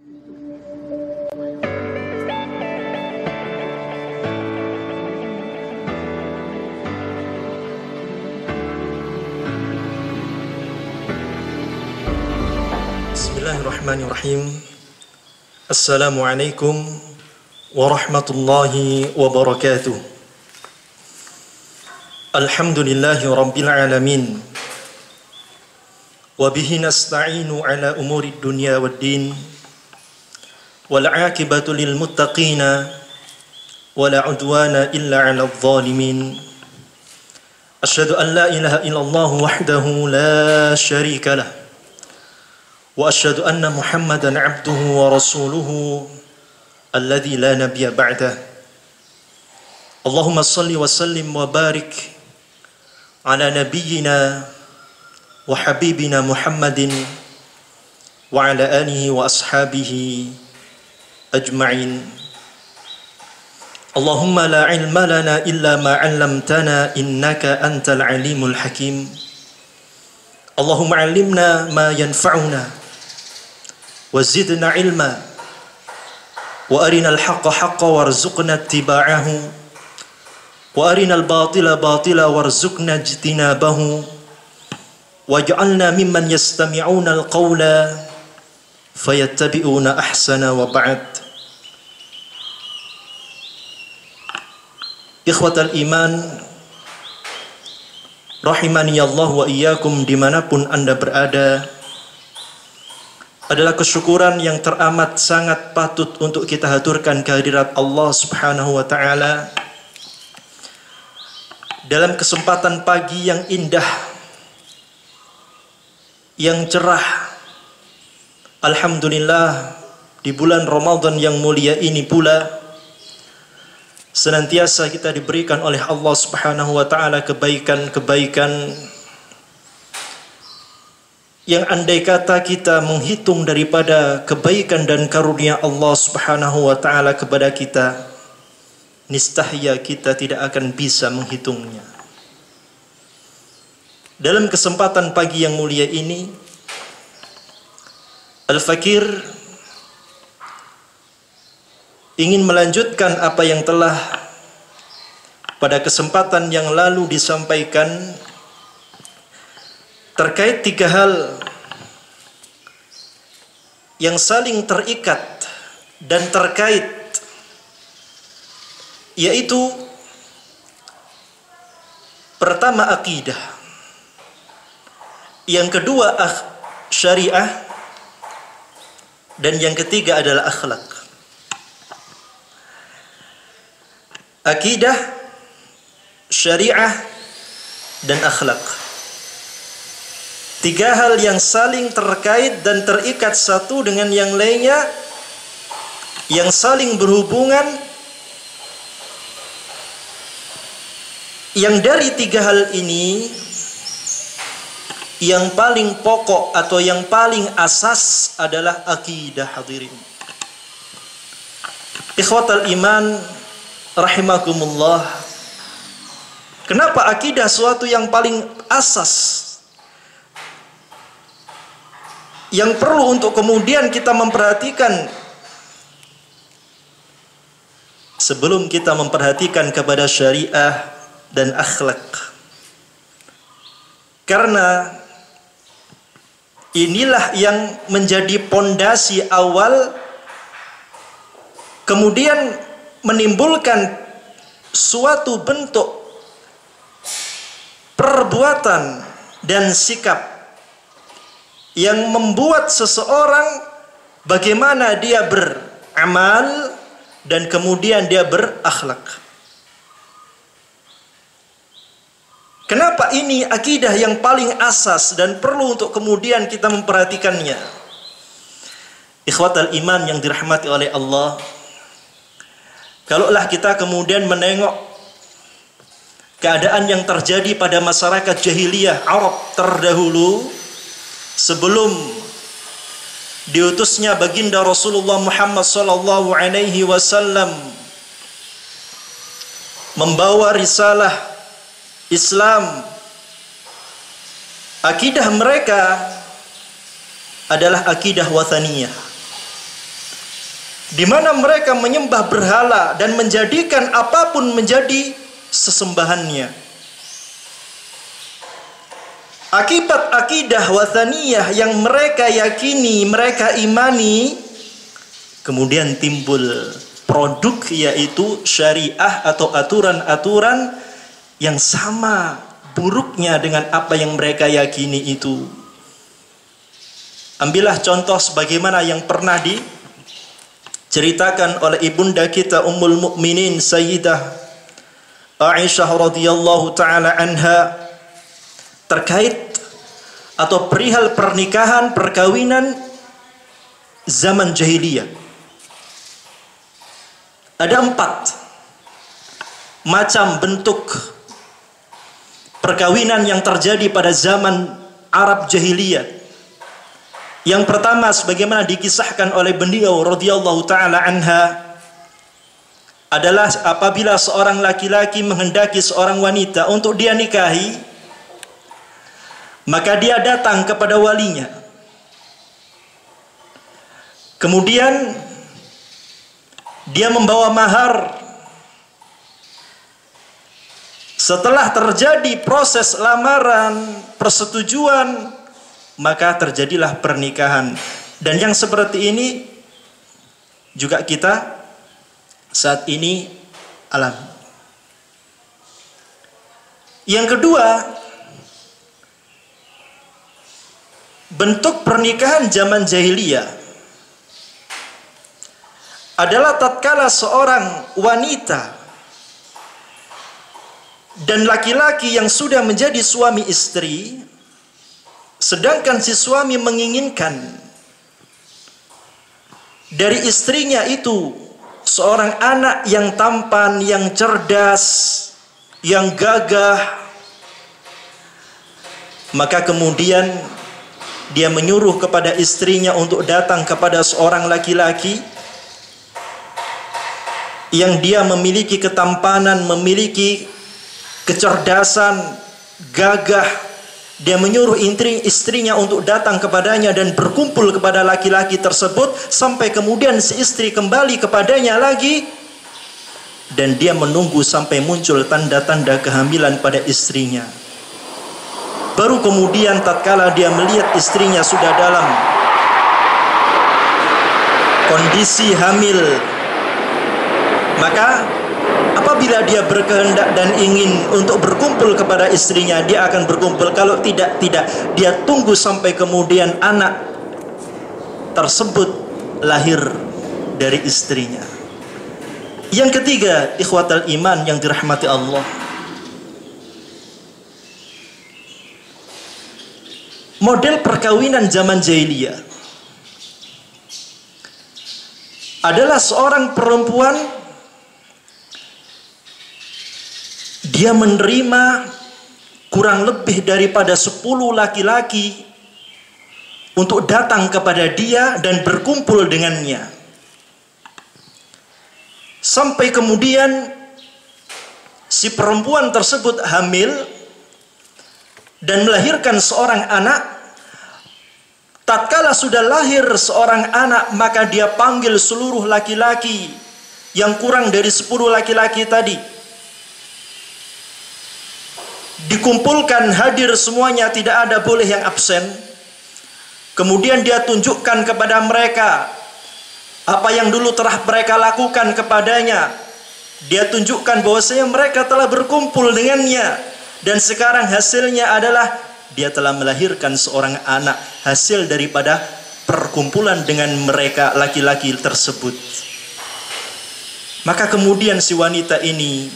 Bismillahirrahmanirrahim. Assalamualaikum warahmatullahi wabarakatuh. Alhamdulillahi rabbil alamin. Wa bihi nasta'inu ala umuri dunya waddin. Wal 'aqibatu lil muttaqina wa la 'udwana illa 'alal zalimin. Asyhadu an la ilaha illallah wahdahu la syarika lah. Wa asyhadu anna Muhammadan 'abduhu wa rasuluhu alladzi la nabiyya ba'dah. Allahumma shalli wa sallim wa barik ala nabiyyina wa habibina Muhammadin wa ala alihi wa ashabihi ajma'in. Allahumma la ilma lana illa ma 'allamtana innaka antal alimul hakim. Allahumma 'allimna ma yanfa'una wa zidna ilma wa arinal haqqa haqqan warzuqna ittiba'ahu wa arinal batila batila warzuqna ijtinabahu waj'alna mimman yastami'una alqawla fayattabi'una ahsana wa ba'd. Ikhwatal iman rahimani Allah wa iyyakum, dimanapun Anda berada, adalah kesyukuran yang teramat sangat patut untuk kita haturkan kehadirat Allah Subhanahu wa ta'ala dalam kesempatan pagi yang indah, yang cerah. Alhamdulillah, di bulan Ramadan yang mulia ini pula senantiasa kita diberikan oleh Allah Subhanahu wa ta'ala kebaikan-kebaikan yang andai kata kita menghitung daripada kebaikan dan karunia Allah Subhanahu wa ta'ala kepada kita, nistahya kita tidak akan bisa menghitungnya. Dalam kesempatan pagi yang mulia ini, Al-Fakir ingin melanjutkan apa yang telah pada kesempatan yang lalu disampaikan terkait 3 hal yang saling terikat dan terkait, yaitu pertama akidah, yang kedua syariah, dan yang ketiga adalah akhlak. Akidah, syariah, dan akhlak. 3 hal yang saling terkait dan terikat satu dengan yang lainnya, yang saling berhubungan, yang dari 3 hal ini yang paling pokok atau yang paling asas adalah akidah. Hadirin ikhwatal iman rahimakumullah, kenapa akidah suatu yang paling asas, yang perlu untuk kemudian kita memperhatikan sebelum kita memperhatikan kepada syariah dan akhlak? Karena inilah yang menjadi pondasi awal kemudian menimbulkan suatu bentuk perbuatan dan sikap yang membuat seseorang bagaimana dia beramal dan kemudian dia berakhlak. Kenapa ini akidah yang paling asas dan perlu untuk kemudian kita memperhatikannya? Ikhwatal iman yang dirahmati oleh Allah, kalaulah kita kemudian menengok keadaan yang terjadi pada masyarakat jahiliyah Arab terdahulu, sebelum diutusnya baginda Rasulullah Muhammad sallallahu alaihi wasallam membawa risalah Islam, akidah mereka adalah akidah wathaniyah. di mana mereka menyembah berhala dan menjadikan apapun menjadi sesembahannya. Akibat akidah wathaniyah yang mereka yakini, mereka imani, kemudian timbul produk, yaitu syariah atau aturan-aturan yang sama buruknya dengan apa yang mereka yakini itu. Ambillah contoh sebagaimana yang pernah diceritakan oleh ibunda kita Ummul Mukminin Sayyidah Aisyah radhiyallahu taala anha terkait atau perihal pernikahan, perkawinan zaman jahiliyah. Ada 4 macam bentuk perkawinan yang terjadi pada zaman Arab jahiliyah. Yang pertama, sebagaimana dikisahkan oleh beliau radhiyallahu taala anha, adalah apabila seorang laki-laki menghendaki seorang wanita untuk dia nikahi, maka dia datang kepada walinya. Kemudian dia membawa mahar. Setelah terjadi proses lamaran, persetujuan, maka terjadilah pernikahan. Dan yang seperti ini juga kita saat ini alami. Yang kedua, bentuk pernikahan zaman jahiliyah adalah tatkala seorang wanita dan laki-laki yang sudah menjadi suami istri, sedangkan si suami menginginkan dari istrinya itu seorang anak yang tampan, yang cerdas, yang gagah, maka kemudian dia menyuruh kepada istrinya untuk datang kepada seorang laki-laki yang dia memiliki ketampanan, memiliki kecerdasan, gagah. Dia menyuruh istrinya untuk datang kepadanya dan berkumpul kepada laki-laki tersebut, sampai kemudian si istri kembali kepadanya lagi, dan dia menunggu sampai muncul tanda-tanda kehamilan pada istrinya. Baru kemudian tatkala dia melihat istrinya sudah dalam kondisi hamil, maka apabila dia berkehendak dan ingin untuk berkumpul kepada istrinya, dia akan berkumpul. Kalau tidak, dia tunggu sampai kemudian anak tersebut lahir dari istrinya. Yang ketiga, ikhwatal iman yang dirahmati Allah, model perkawinan zaman jahiliyah adalah seorang perempuan, dia menerima kurang lebih daripada 10 laki-laki untuk datang kepada dia dan berkumpul dengannya, sampai kemudian si perempuan tersebut hamil dan melahirkan seorang anak. Tatkala sudah lahir seorang anak, maka dia panggil seluruh laki-laki yang kurang dari 10 laki-laki tadi, dikumpulkan, hadir semuanya, tidak ada boleh yang absen. Kemudian dia tunjukkan kepada mereka apa yang dulu telah mereka lakukan kepadanya. Dia tunjukkan bahwasanya mereka telah berkumpul dengannya, dan sekarang hasilnya adalah dia telah melahirkan seorang anak, hasil daripada perkumpulan dengan mereka laki-laki tersebut. Maka kemudian si wanita ini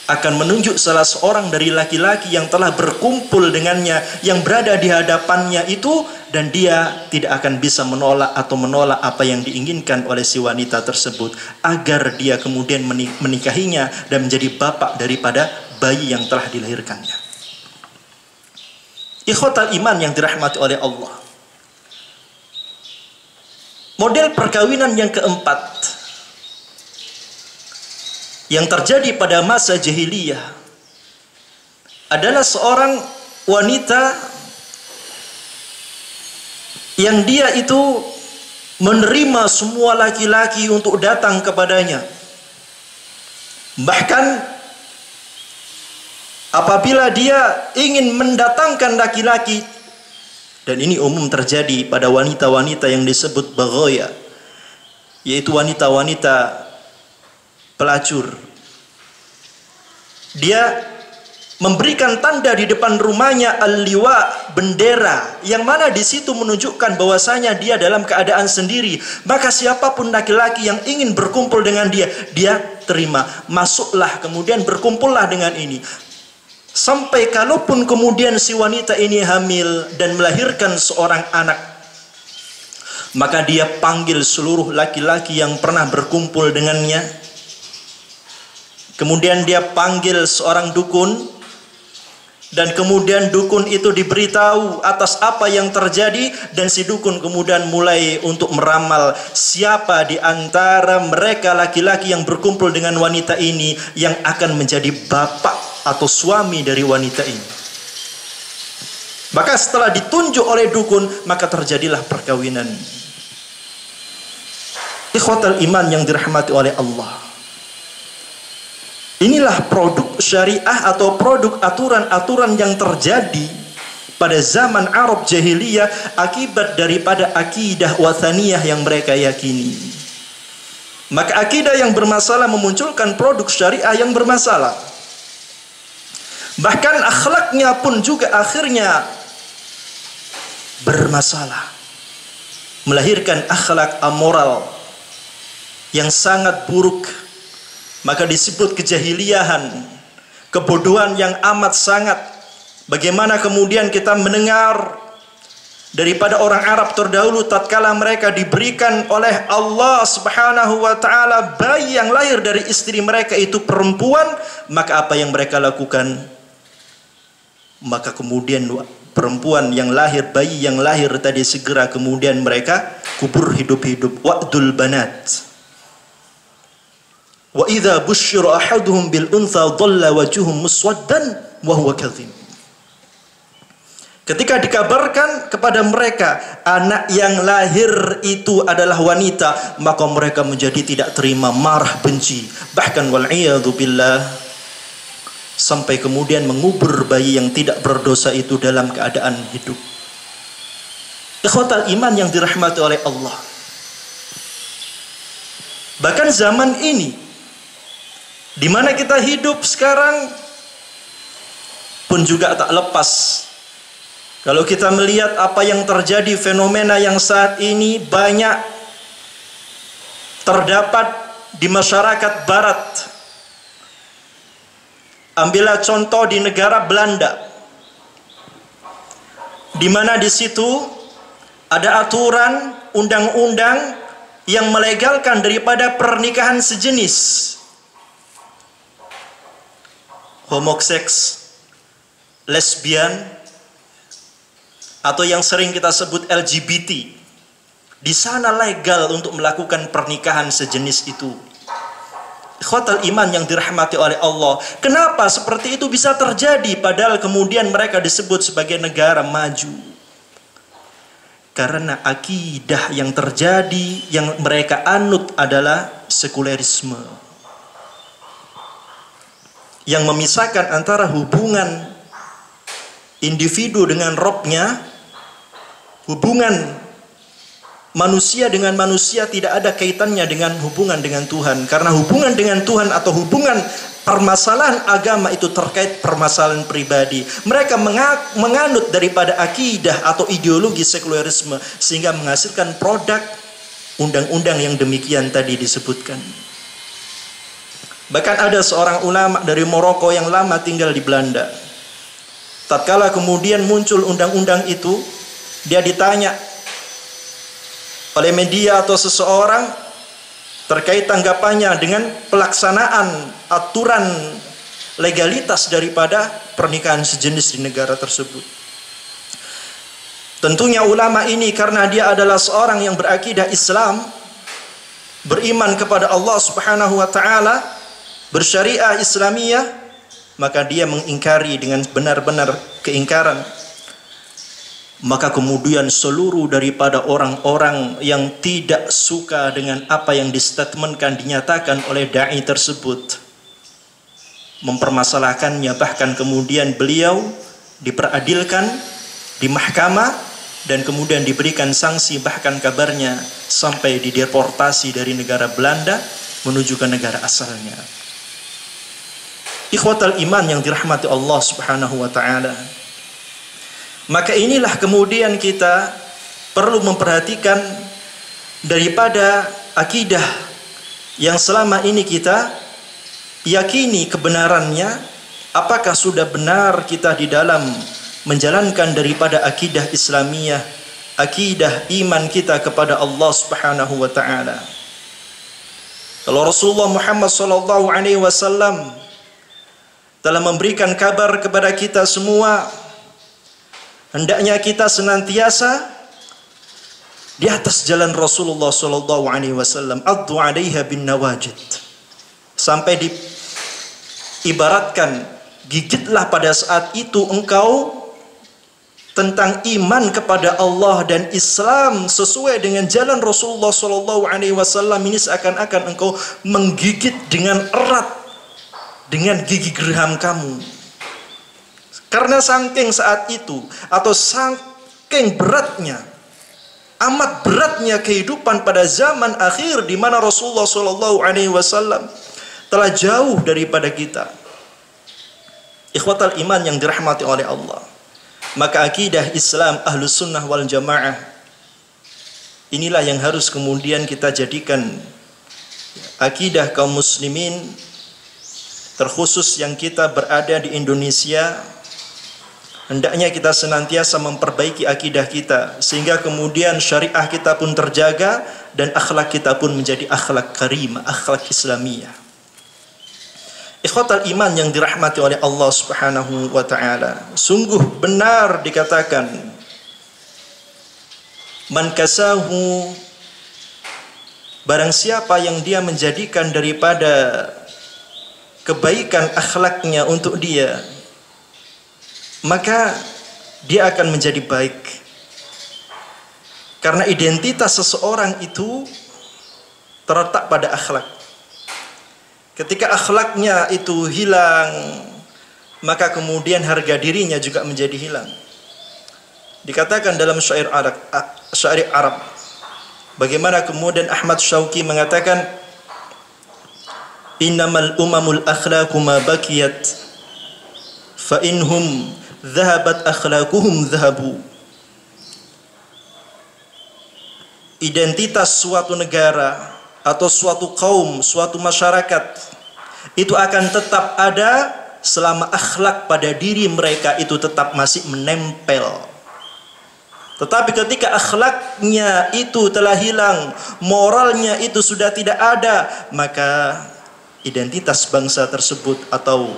akan menunjuk salah seorang dari laki-laki yang telah berkumpul dengannya, yang berada di hadapannya itu, dan dia tidak akan bisa menolak apa yang diinginkan oleh si wanita tersebut, agar dia kemudian menikahinya dan menjadi bapak daripada bayi yang telah dilahirkannya. Ikhwatal iman yang dirahmati oleh Allah, model perkawinan yang keempat yang terjadi pada masa jahiliyah adalah seorang wanita yang dia itu menerima semua laki-laki untuk datang kepadanya. Bahkan apabila dia ingin mendatangkan laki-laki, dan ini umum terjadi pada wanita-wanita yang disebut baghoya, yaitu wanita-wanita pelacur, dia memberikan tanda di depan rumahnya al-liwa, bendera, yang mana di situ menunjukkan bahwasanya dia dalam keadaan sendiri. Maka siapapun laki-laki yang ingin berkumpul dengan dia, dia terima. Masuklah, kemudian berkumpullah dengan ini. Sampai kalaupun kemudian si wanita ini hamil dan melahirkan seorang anak, maka dia panggil seluruh laki-laki yang pernah berkumpul dengannya. Kemudian dia panggil seorang dukun, dan kemudian dukun itu diberitahu atas apa yang terjadi, dan si dukun kemudian mulai untuk meramal siapa di antara mereka laki-laki yang berkumpul dengan wanita ini yang akan menjadi bapak atau suami dari wanita ini. Maka setelah ditunjuk oleh dukun, maka terjadilah perkawinan. Ikhwatal iman yang dirahmati oleh Allah, inilah produk syariah atau produk aturan-aturan yang terjadi pada zaman Arab jahiliyah akibat daripada akidah wathaniyah yang mereka yakini. Maka akidah yang bermasalah memunculkan produk syariah yang bermasalah. Bahkan akhlaknya pun juga akhirnya bermasalah, melahirkan akhlak amoral yang sangat buruk. Maka disebut kejahiliahan, kebodohan yang amat sangat. Bagaimana kemudian kita mendengar daripada orang Arab terdahulu, tatkala mereka diberikan oleh Allah Subhanahu wa taala bayi yang lahir dari istri mereka itu perempuan, maka apa yang mereka lakukan? Maka kemudian perempuan yang lahir, bayi yang lahir tadi segera kemudian mereka kubur hidup-hidup. Wa'dul banat. Wa idza busyira ahaduhum bil untha dhalla wajhuhum muswaddan wa huwa kadhib. Ketika dikabarkan kepada mereka anak yang lahir itu adalah wanita, maka mereka menjadi tidak terima, marah, benci, bahkan wal iyadzu billah, sampai kemudian mengubur bayi yang tidak berdosa itu dalam keadaan hidup. Ikhwatal iman yang dirahmati oleh Allah, bahkan zaman ini di mana kita hidup sekarang pun juga tak lepas. Kalau kita melihat apa yang terjadi, fenomena yang saat ini banyak terdapat di masyarakat barat. Ambillah contoh di negara Belanda, di mana di situ ada aturan undang-undang yang melegalkan daripada pernikahan sejenis. Homoseks, lesbian, atau yang sering kita sebut LGBT, di sana legal untuk melakukan pernikahan sejenis itu. Ikhwatal iman yang dirahmati oleh Allah, kenapa seperti itu bisa terjadi padahal kemudian mereka disebut sebagai negara maju? Karena akidah yang terjadi, yang mereka anut adalah sekulerisme, yang memisahkan antara hubungan individu dengan Robnya, hubungan manusia dengan manusia tidak ada kaitannya dengan hubungan dengan Tuhan. Karena hubungan dengan Tuhan atau hubungan permasalahan agama itu terkait permasalahan pribadi. Mereka menganut daripada akidah atau ideologi sekulerisme, sehingga menghasilkan produk undang-undang yang demikian tadi disebutkan. Bahkan ada seorang ulama dari Maroko yang lama tinggal di Belanda. Tatkala kemudian muncul undang-undang itu, dia ditanya oleh media atau seseorang terkait tanggapannya dengan pelaksanaan aturan legalitas daripada pernikahan sejenis di negara tersebut. Tentunya ulama ini karena dia adalah seorang yang berakidah Islam, beriman kepada Allah Subhanahu wa taala, bersyariah Islamiyah, maka dia mengingkari dengan benar-benar keingkaran. maka kemudian seluruh daripada orang-orang yang tidak suka dengan apa yang distatementkan, dinyatakan oleh da'i tersebut, mempermasalahkannya, bahkan kemudian beliau diperadilkan di mahkamah dan kemudian diberikan sanksi, bahkan kabarnya sampai dideportasi dari negara Belanda menuju ke negara asalnya. Ikhwatal iman yang dirahmati Allah Subhanahu wa taala. Maka inilah kemudian kita perlu memperhatikan daripada akidah yang selama ini kita yakini kebenarannya, apakah sudah benar kita di dalam menjalankan daripada akidah Islamiyah, akidah iman kita kepada Allah Subhanahu wa taala. Kalau Rasulullah Muhammad sallallahu alaihi wasallam telah memberikan kabar kepada kita semua, hendaknya kita senantiasa di atas jalan Rasulullah sallallahu alaihi wasallam, addu 'alaiha bin nawajid. Sampai diibaratkan, gigitlah pada saat itu engkau tentang iman kepada Allah dan Islam sesuai dengan jalan Rasulullah sallallahu alaihi wasallam. Ini seakan-akan engkau menggigit dengan erat dengan gigi geraham kamu. Karena saking saat itu, atau saking beratnya, amat beratnya kehidupan pada zaman akhir di mana Rasulullah sallallahu alaihi wasallam telah jauh daripada kita. Ikhwatal iman yang dirahmati oleh Allah. Maka akidah Islam Ahlus Sunnah wal Jamaah inilah yang harus kemudian kita jadikan akidah kaum muslimin, terkhusus yang kita berada di Indonesia. Hendaknya kita senantiasa memperbaiki akidah kita sehingga kemudian syariah kita pun terjaga dan akhlak kita pun menjadi akhlak karimah, akhlak Islamiyah. Ikhwatal iman yang dirahmati oleh Allah Subhanahu wa taala, sungguh benar dikatakan, man kasahu, barang siapa yang dia menjadikan daripada kebaikan akhlaknya untuk dia, maka dia akan menjadi baik. Karena identitas seseorang itu terletak pada akhlak. Ketika akhlaknya itu hilang, maka kemudian harga dirinya juga menjadi hilang. Dikatakan dalam syair Arab, bagaimana kemudian Ahmad Syauqi mengatakan, innamal umamul akhlaqu ma bakiyat fa inhum dhahabat akhlaquhum dhahabu. Identitas suatu negara atau suatu kaum, suatu masyarakat itu akan tetap ada selama akhlak pada diri mereka itu tetap masih menempel. Tetapi ketika akhlaknya itu telah hilang, moralnya itu sudah tidak ada, maka identitas bangsa tersebut atau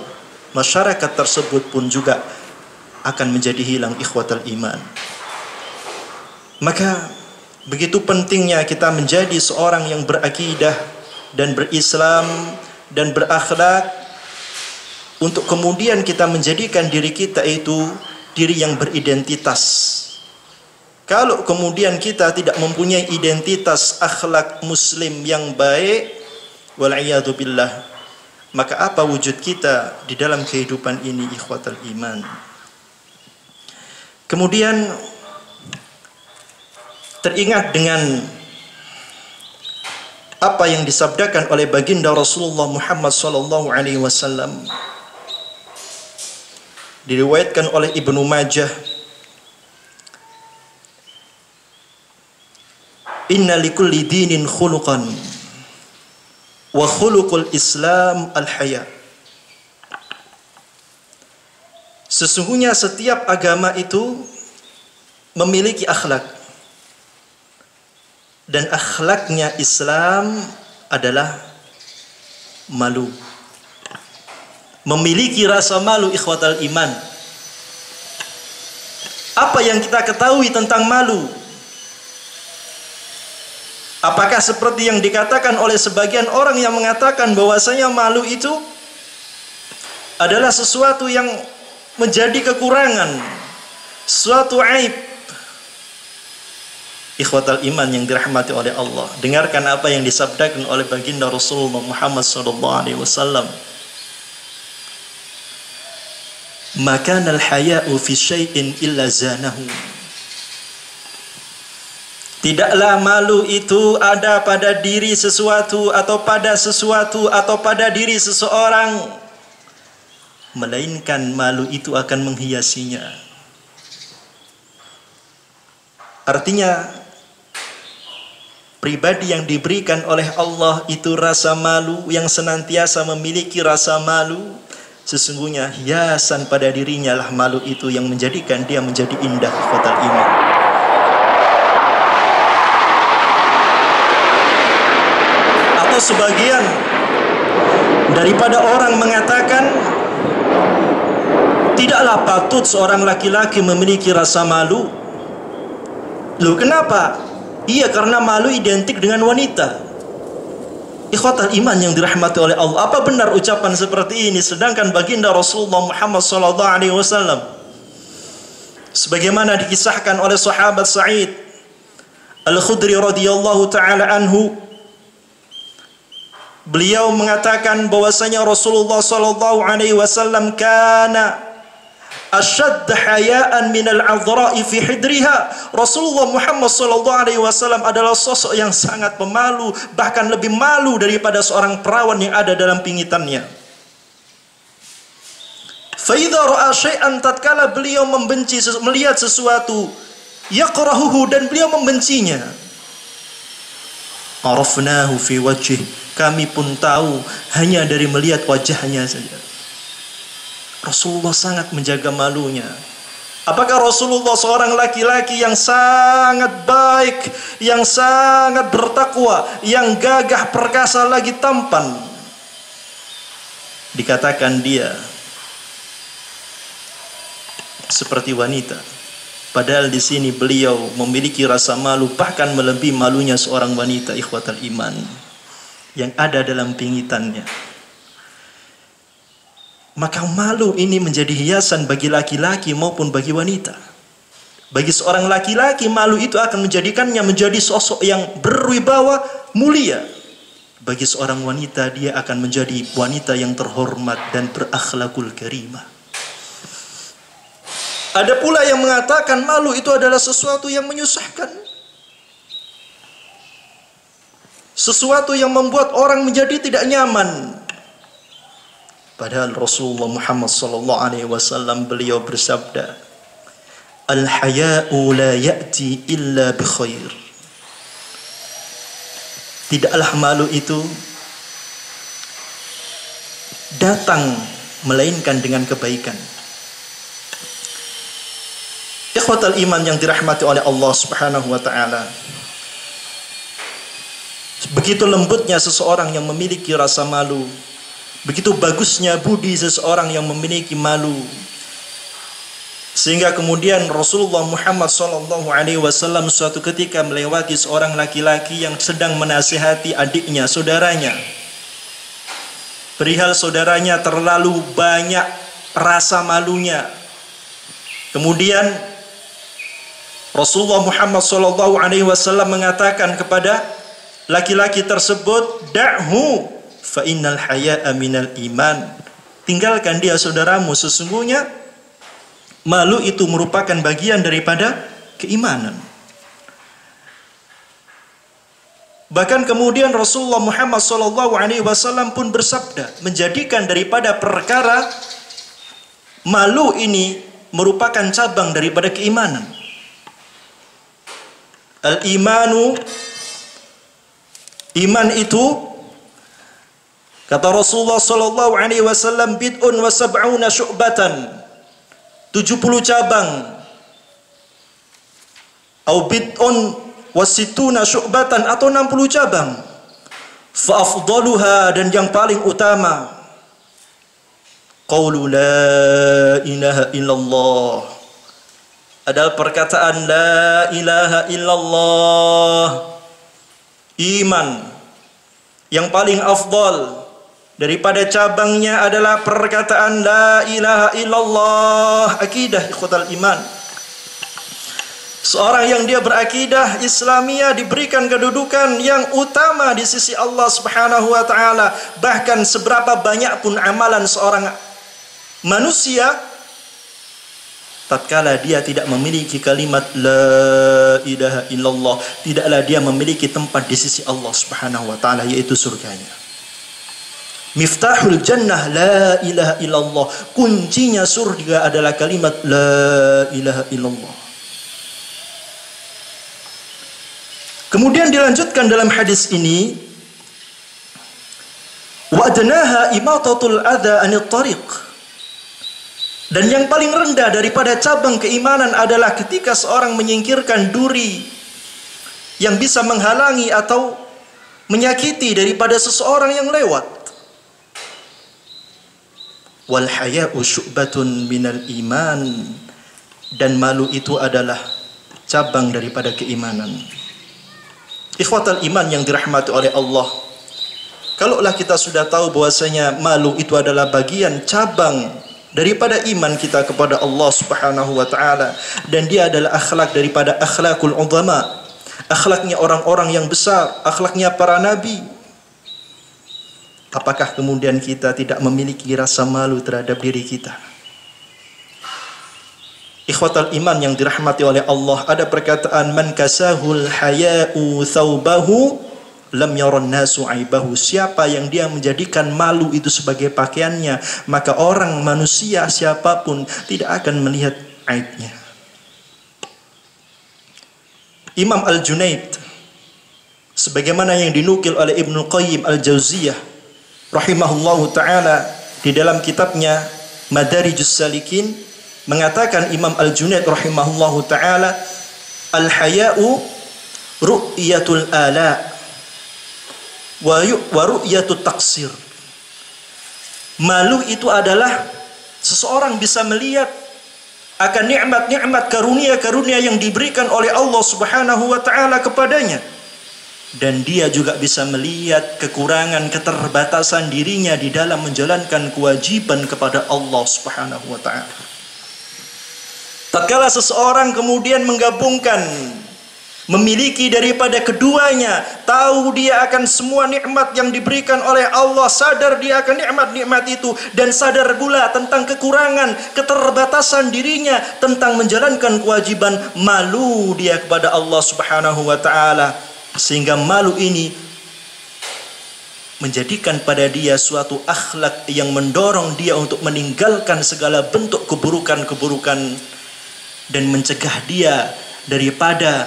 masyarakat tersebut pun juga akan menjadi hilang, ikhwatal iman. Maka begitu pentingnya kita menjadi seorang yang berakidah dan berislam dan berakhlak, untuk kemudian kita menjadikan diri kita itu diri yang beridentitas. Kalau kemudian kita tidak mempunyai identitas akhlak muslim yang baik, wal'iyadu billah, maka apa wujud kita di dalam kehidupan ini, ikhwatal iman. Kemudian teringat dengan apa yang disabdakan oleh baginda Rasulullah Muhammad sallallahu alaihi wasallam, diriwayatkan oleh Ibnu Majah, inna likulli dinin khuluqan wa khuluqul Islam al-haya. Sesungguhnya setiap agama itu memiliki akhlak, dan akhlaknya Islam adalah malu. Memiliki rasa malu, ikhwatal iman. Apa yang kita ketahui tentang malu? Apakah seperti yang dikatakan oleh sebagian orang yang mengatakan bahwasanya malu itu adalah sesuatu yang menjadi kekurangan, suatu aib, Ikhwatal iman yang dirahmati oleh Allah, dengarkan apa yang disabdakan oleh baginda Rasulullah Muhammad SAW. Makanal haya'u fi syai'in illa zanahu. Tidaklah malu itu ada pada diri sesuatu atau pada sesuatu atau pada diri seseorang, melainkan malu itu akan menghiasinya. Artinya, pribadi yang diberikan oleh Allah itu rasa malu, yang senantiasa memiliki rasa malu, sesungguhnya hiasan pada dirinya lah malu itu yang menjadikan dia menjadi indah. Ikhwatal iman. Atau sebagian daripada orang mengatakan, tidaklah patut seorang laki-laki memiliki rasa malu. Loh, kenapa? Iya, karena malu identik dengan wanita. Ikhwatal iman yang dirahmati oleh Allah, apa benar ucapan seperti ini? Sedangkan baginda Rasulullah Muhammad SAW, sebagaimana dikisahkan oleh sahabat Sa'id Al-Khudri radhiyallahu taala anhu, beliau mengatakan bahwasanya Rasulullah SAW kana asyadd hayaan minal adhra'i fi hidriha. Rasulullah Muhammad SAW adalah sosok yang sangat pemalu, bahkan lebih malu daripada seorang perawan yang ada dalam pingitannya. Fa idza ra'a syai'an, tatkala beliau melihat sesuatu, yakrahuhu, dan beliau membencinya, arafnahu fi wajhih, kami pun tahu hanya dari melihat wajahnya saja. Rasulullah sangat menjaga malunya. Apakah Rasulullah seorang laki-laki yang sangat baik, yang sangat bertakwa, yang gagah perkasa lagi tampan, dikatakan dia seperti wanita? Padahal di sini beliau memiliki rasa malu, bahkan melebihi malunya seorang wanita, ikhwatal iman, yang ada dalam pingitannya. Maka malu ini menjadi hiasan bagi laki-laki maupun bagi wanita. Bagi seorang laki-laki, malu itu akan menjadikannya menjadi sosok yang berwibawa, mulia. Bagi seorang wanita, dia akan menjadi wanita yang terhormat dan berakhlakul karimah. Ada pula yang mengatakan malu itu adalah sesuatu yang menyusahkan, sesuatu yang membuat orang menjadi tidak nyaman. Padahal Rasulullah Muhammad SAW beliau bersabda, al-haya'u la ya'ti illa bi khair. Tidaklah malu itu datang melainkan dengan kebaikan. Ikhwatal iman yang dirahmati oleh Allah Subhanahu wa taala, begitu lembutnya seseorang yang memiliki rasa malu, begitu bagusnya budi seseorang yang memiliki malu, sehingga kemudian Rasulullah Muhammad SAW suatu ketika melewati seorang laki-laki yang sedang menasihati adiknya, saudaranya, perihal saudaranya terlalu banyak rasa malunya. Kemudian Rasulullah Muhammad SAW mengatakan kepada laki-laki tersebut, da'hu fa innal haya'a minal iman. Tinggalkan dia saudaramu, sesungguhnya malu itu merupakan bagian daripada keimanan. Bahkan kemudian Rasulullah Muhammad SAW pun bersabda, menjadikan daripada perkara malu ini merupakan cabang daripada keimanan. Al-imanu, iman itu, kata Rasulullah SAW, bid'un wa sab'una syu'batan, 70 cabang, atau bid'un wa situna syu'batan, atau 60 cabang. Fa afdaluha, dan yang paling utama, qaulu la ilaha illallah, adalah perkataan la ilaha illallah. Iman yang paling afdal daripada cabangnya adalah perkataan la ilaha illallah, akidah ikhwatal iman. Seorang yang dia berakidah Islamiyah diberikan kedudukan yang utama di sisi Allah Subhanahu wa taala. Bahkan seberapa banyak pun amalan seorang manusia, tatkala dia tidak memiliki kalimat la ilaha illallah, tidaklah dia memiliki tempat di sisi Allah Subhanahu wa taala, yaitu surganya. Miftahul jannah la ilaha illallah. Kuncinya surga adalah kalimat la ilaha illallah. Kemudian dilanjutkan dalam hadis ini, wa adnaha imatatul adza anit tariq. Dan yang paling rendah daripada cabang keimanan adalah ketika seorang menyingkirkan duri yang bisa menghalangi atau menyakiti daripada seseorang yang lewat. Wal haya'u syu'batun minal iman. Dan malu itu adalah cabang daripada keimanan. Ikhwatal iman yang dirahmati oleh Allah, kalaulah kita sudah tahu bahwasanya malu itu adalah bagian cabang daripada iman kita kepada Allah Subhanahu wa taala, dan dia adalah akhlak daripada akhlakul uzama, akhlaknya orang-orang yang besar, akhlaknya para nabi. Apakah kemudian kita tidak memiliki rasa malu terhadap diri kita? Ikhwatal iman yang dirahmati oleh Allah, ada perkataan man kasahul haya'u thawbahu lam yaron nasu aibahu. Siapa yang dia menjadikan malu itu sebagai pakaiannya, maka orang manusia siapapun tidak akan melihat aibnya. Imam Al-Junaid, sebagaimana yang dinukil oleh Ibnu Qayyim Al-Jauziyah rahimahullahu ta'ala di dalam kitabnya Madarijus Salikin, mengatakan Imam Al-Junaid rahimahullahu ta'ala, al-haya'u ru'yatul ala wa ru'yatul taksir. Malu itu adalah seseorang bisa melihat akan nikmat-nikmat karunia-karunia yang diberikan oleh Allah Subhanahu wa ta'ala kepadanya, dan dia juga bisa melihat kekurangan, keterbatasan dirinya di dalam menjalankan kewajiban kepada Allah Subhanahu wa ta'ala. Tatkala seseorang kemudian menggabungkan, memiliki daripada keduanya, tahu dia akan semua nikmat yang diberikan oleh Allah, sadar dia akan nikmat-nikmat itu, dan sadar pula tentang kekurangan, keterbatasan dirinya tentang menjalankan kewajiban, malu dia kepada Allah Subhanahu wa ta'ala. Sehingga malu ini menjadikan pada dia suatu akhlak yang mendorong dia untuk meninggalkan segala bentuk keburukan-keburukan dan mencegah dia daripada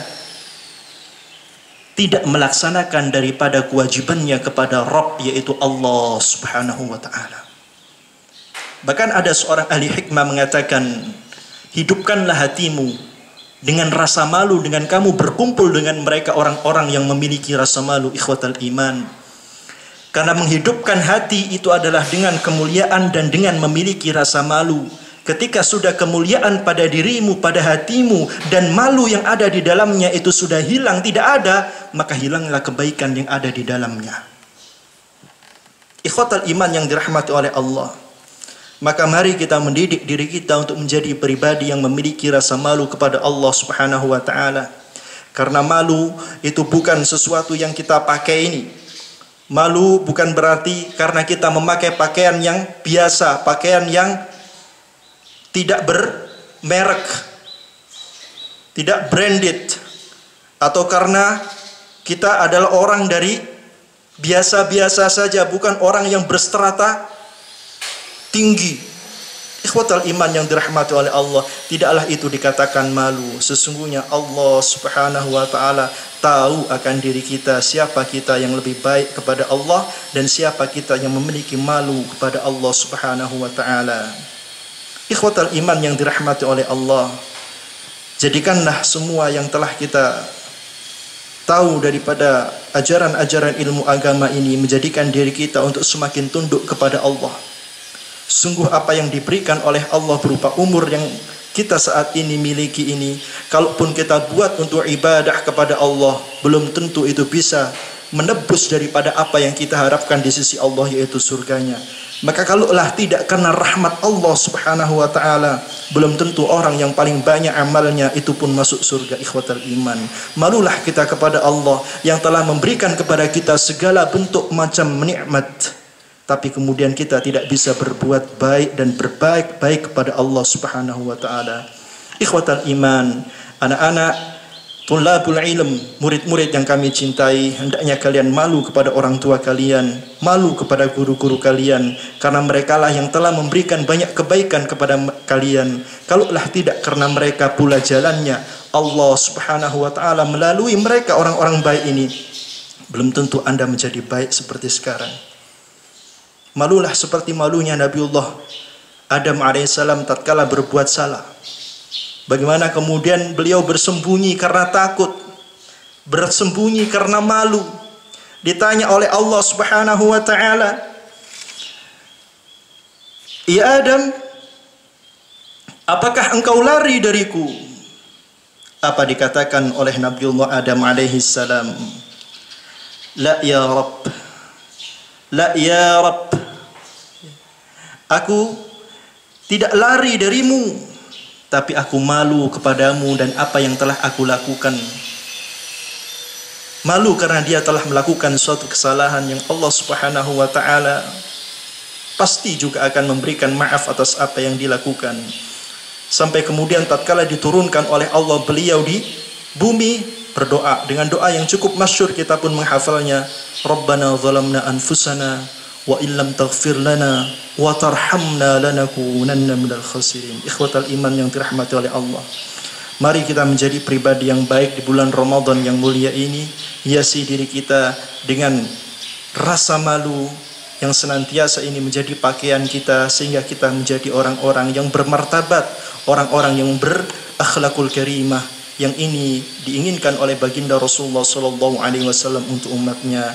tidak melaksanakan daripada kewajibannya kepada Rabb, yaitu Allah Subhanahu wa ta'ala. Bahkan ada seorang ahli hikmah mengatakan, hidupkanlah hatimu dengan rasa malu dengan kamu berkumpul dengan mereka orang-orang yang memiliki rasa malu, ikhwatal iman. Karena menghidupkan hati itu adalah dengan kemuliaan dan dengan memiliki rasa malu. Ketika sudah kemuliaan pada dirimu, pada hatimu, dan malu yang ada di dalamnya itu sudah hilang, tidak ada, maka hilanglah kebaikan yang ada di dalamnya. Ikhwatal iman yang dirahmati oleh Allah, maka mari kita mendidik diri kita untuk menjadi pribadi yang memiliki rasa malu kepada Allah Subhanahu wa ta'ala. Karena malu itu bukan sesuatu yang kita pakai ini. Malu bukan berarti karena kita memakai pakaian yang biasa, pakaian yang tidak bermerek, tidak branded, atau karena kita adalah orang dari biasa-biasa saja, bukan orang yang berstrata tinggi. Ikhwatal iman yang dirahmati oleh Allah, tidaklah itu dikatakan malu. Sesungguhnya Allah Subhanahu wa ta'ala tahu akan diri kita, siapa kita yang lebih baik kepada Allah dan siapa kita yang memiliki malu kepada Allah Subhanahu wa ta'ala. Ikhwatal iman yang dirahmati oleh Allah, jadikanlah semua yang telah kita tahu daripada ajaran-ajaran ilmu agama ini menjadikan diri kita untuk semakin tunduk kepada Allah. Sungguh apa yang diberikan oleh Allah berupa umur yang kita saat ini miliki ini, kalaupun kita buat untuk ibadah kepada Allah, belum tentu itu bisa menebus daripada apa yang kita harapkan di sisi Allah, yaitu surganya. Maka kalaulah tidak karena rahmat Allah subhanahu wa ta'ala, belum tentu orang yang paling banyak amalnya itu pun masuk surga. Ikhwatal iman, malulah kita kepada Allah yang telah memberikan kepada kita segala bentuk macam nikmat, tapi kemudian kita tidak bisa berbuat baik dan berbaik-baik kepada Allah subhanahu wa ta'ala. Ikhwatal iman, anak-anak Tulabul ilm, murid-murid yang kami cintai, hendaknya kalian malu kepada orang tua kalian, malu kepada guru-guru kalian, karena merekalah yang telah memberikan banyak kebaikan kepada kalian. Kalaulah tidak karena mereka pula jalannya Allah subhanahu wa ta'ala melalui mereka orang-orang baik ini, belum tentu Anda menjadi baik seperti sekarang. Malulah seperti malunya Nabiullah Adam alaihissalam tatkala berbuat salah. Bagaimana kemudian beliau bersembunyi karena takut, bersembunyi karena malu. Ditanya oleh Allah subhanahu wa ta'ala, "Ya Adam, apakah engkau lari dariku?" Apa dikatakan oleh Nabiullah Adam alaihi salam? "La ya Rabb, la ya Rabb, aku tidak lari darimu, tapi aku malu kepadamu dan apa yang telah aku lakukan." Malu karena dia telah melakukan suatu kesalahan yang Allah subhanahu wa ta'ala pasti juga akan memberikan maaf atas apa yang dilakukan. Sampai kemudian tatkala diturunkan oleh Allah beliau di bumi, berdoa dengan doa yang cukup masyhur, kita pun menghafalnya. Rabbana zalamna anfusana wa illam taghfir lana wa tarhamna lanakunanna minal khasirin. Ikhwatal iman yang dirahmati oleh Allah, mari kita menjadi pribadi yang baik di bulan Ramadan yang mulia ini. Hiasi diri kita dengan rasa malu yang senantiasa ini menjadi pakaian kita, sehingga kita menjadi orang-orang yang bermartabat, orang-orang yang berakhlakul karimah, yang ini diinginkan oleh baginda Rasulullah sallallahu alaihi wasallam untuk umatnya.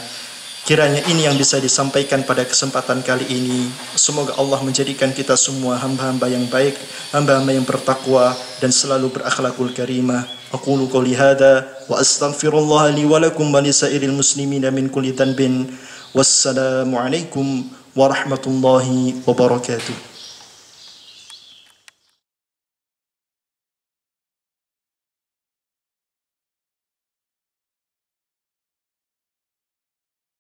Kiranya ini yang bisa disampaikan pada kesempatan kali ini. Semoga Allah menjadikan kita semua hamba-hamba yang baik, hamba-hamba yang bertakwa dan selalu berakhlakul karimah. Aqulu qouli hadza wa astaghfirullah li wa lakum wa lisairil muslimina min kulli dhanbin. Wassalamu alaikum warahmatullahi wabarakatuh.